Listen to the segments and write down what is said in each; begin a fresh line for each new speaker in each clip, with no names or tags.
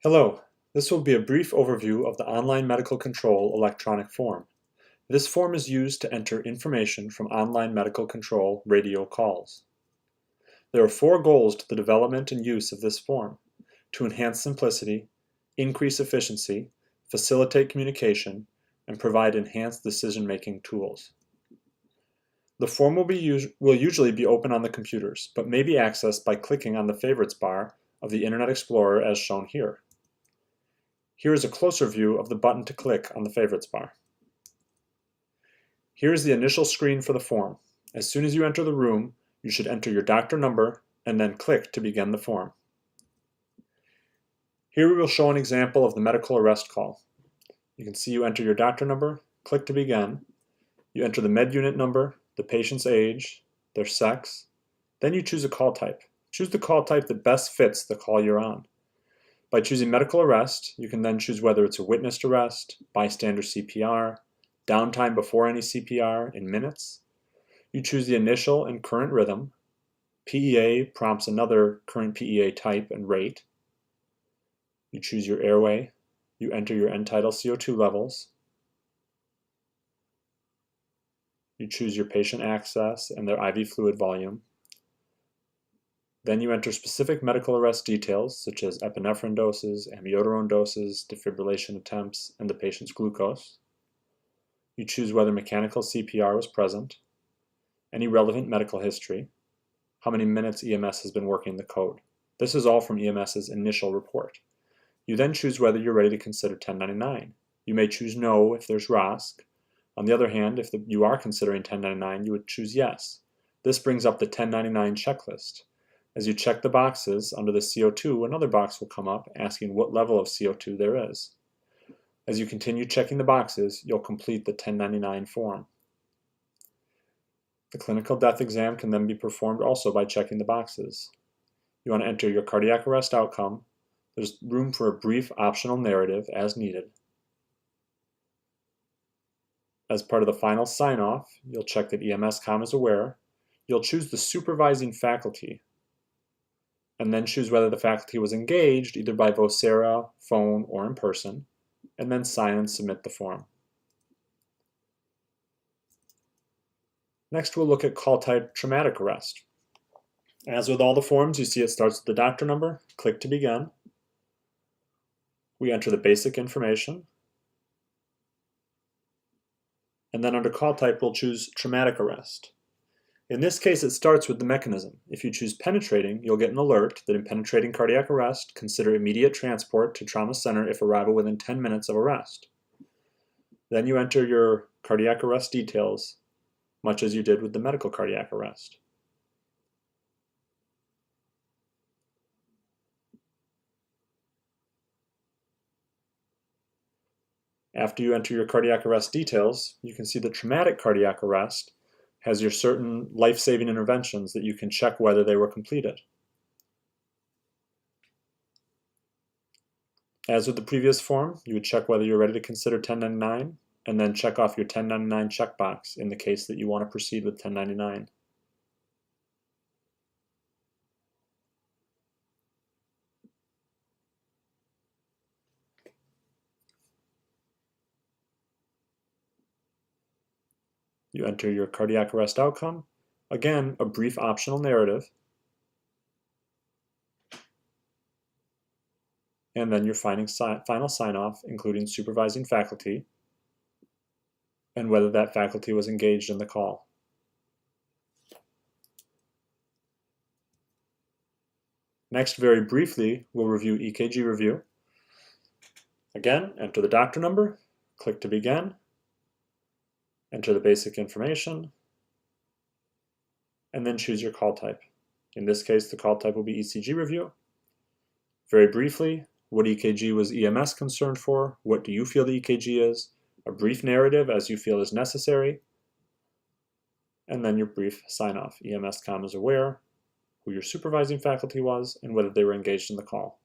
Hello, this will be a brief overview of the Online Medical Control electronic form. This form is used to enter information from online medical control radio calls. There are 4 goals to the development and use of this form: to enhance simplicity, increase efficiency, facilitate communication, and provide enhanced decision-making tools. The form will usually be open on the computers, but may be accessed by clicking on the Favorites bar of the Internet Explorer as shown here. Here is a closer view of the button to click on the Favorites bar. Here is the initial screen for the form. As soon as you enter the room, you should enter your doctor number and then click to begin the form. Here we will show an example of the medical arrest call. You can see you enter your doctor number, click to begin. You enter the med unit number, the patient's age, their sex. Then you choose a call type. Choose the call type that best fits the call you're on. By choosing medical arrest, you can then choose whether it's a witnessed arrest, bystander CPR, downtime before any CPR in minutes. You choose the initial and current rhythm. PEA prompts another current PEA type and rate. You choose your airway. You enter your end-tidal CO2 levels. You choose your patient access and their IV fluid volume. Then you enter specific medical arrest details such as epinephrine doses, amiodarone doses, defibrillation attempts, and the patient's glucose. You choose whether mechanical CPR was present, any relevant medical history, how many minutes EMS has been working the code. This is all from EMS's initial report. You then choose whether you're ready to consider 1099. You may choose no if there's ROSC. On the other hand, if you are considering 1099, you would choose yes. This brings up the 1099 checklist. As you check the boxes under the CO2, another box will come up asking what level of CO2 there is. As you continue checking the boxes, you'll complete the 1099 form. The clinical death exam can then be performed also by checking the boxes. You want to enter your cardiac arrest outcome. There's room for a brief optional narrative as needed. As part of the final sign-off, you'll check that EMS-Com is aware. You'll choose the supervising faculty, and then choose whether the faculty was engaged either by Vocera, phone, or in person, and then sign and submit the form. Next, we'll look at call type traumatic arrest. As with all the forms, you see it starts with the doctor number, click to begin. We enter the basic information, and then under call type, we'll choose traumatic arrest. In this case, it starts with the mechanism. If you choose penetrating, you'll get an alert that in penetrating cardiac arrest, consider immediate transport to trauma center if arrival within 10 minutes of arrest. Then you enter your cardiac arrest details, much as you did with the medical cardiac arrest. After you enter your cardiac arrest details, you can see the traumatic cardiac arrest has your certain life-saving interventions that you can check whether they were completed. As with the previous form, you would check whether you're ready to consider 1099, and then check off your 1099 checkbox in the case that you want to proceed with 1099. You enter your cardiac arrest outcome. Again, a brief optional narrative. And then your final sign-off, including supervising faculty, and whether that faculty was engaged in the call. Next, very briefly, we'll review EKG review. Again, enter the doctor number, click to begin, enter the basic information, and then choose your call type. In this case, the call type will be ECG review. Very briefly, what EKG was EMS concerned for? What do you feel the EKG is? A brief narrative as you feel is necessary. And then your brief sign-off. EMS-Com is aware, who your supervising faculty was, and whether they were engaged in the call.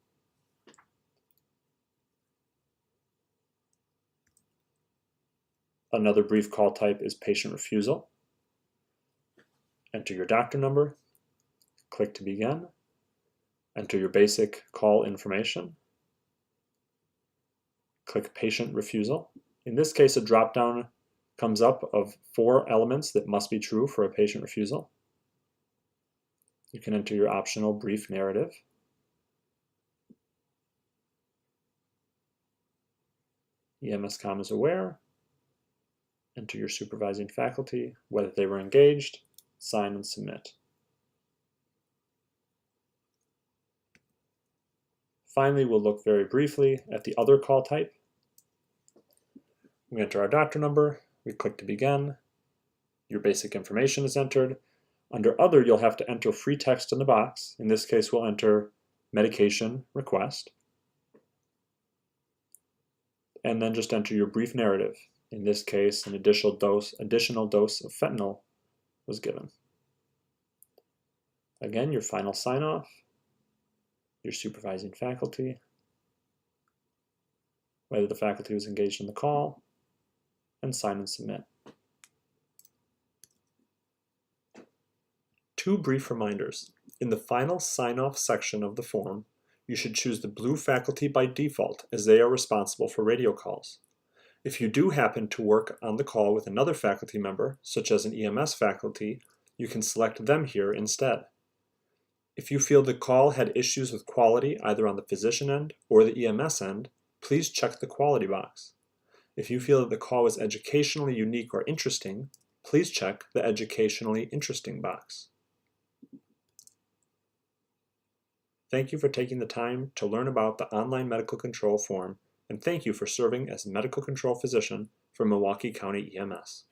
Another brief call type is patient refusal. Enter your doctor number, click to begin, enter your basic call information, click Patient Refusal. In this case, a drop-down comes up of 4 elements that must be true for a patient refusal. You can enter your optional brief narrative. EMSCOM is aware. Enter your supervising faculty, whether they were engaged, sign and submit. Finally, we'll look very briefly at the other call type. We enter our doctor number, we click to begin, your basic information is entered. Under Other, you'll have to enter free text in the box. In this case, we'll enter medication request. And then just enter your brief narrative. In this case, an additional dose of fentanyl was given. Again, your final sign-off, your supervising faculty, whether the faculty was engaged in the call, and sign and submit. 2 brief reminders. In the final sign-off section of the form, you should choose the blue faculty by default, as they are responsible for radio calls. If you do happen to work on the call with another faculty member, such as an EMS faculty, you can select them here instead. If you feel the call had issues with quality either on the physician end or the EMS end, please check the quality box. If you feel that the call was educationally unique or interesting, please check the educationally interesting box. Thank you for taking the time to learn about the online medical control form, and thank you for serving as a medical control physician for Milwaukee County EMS.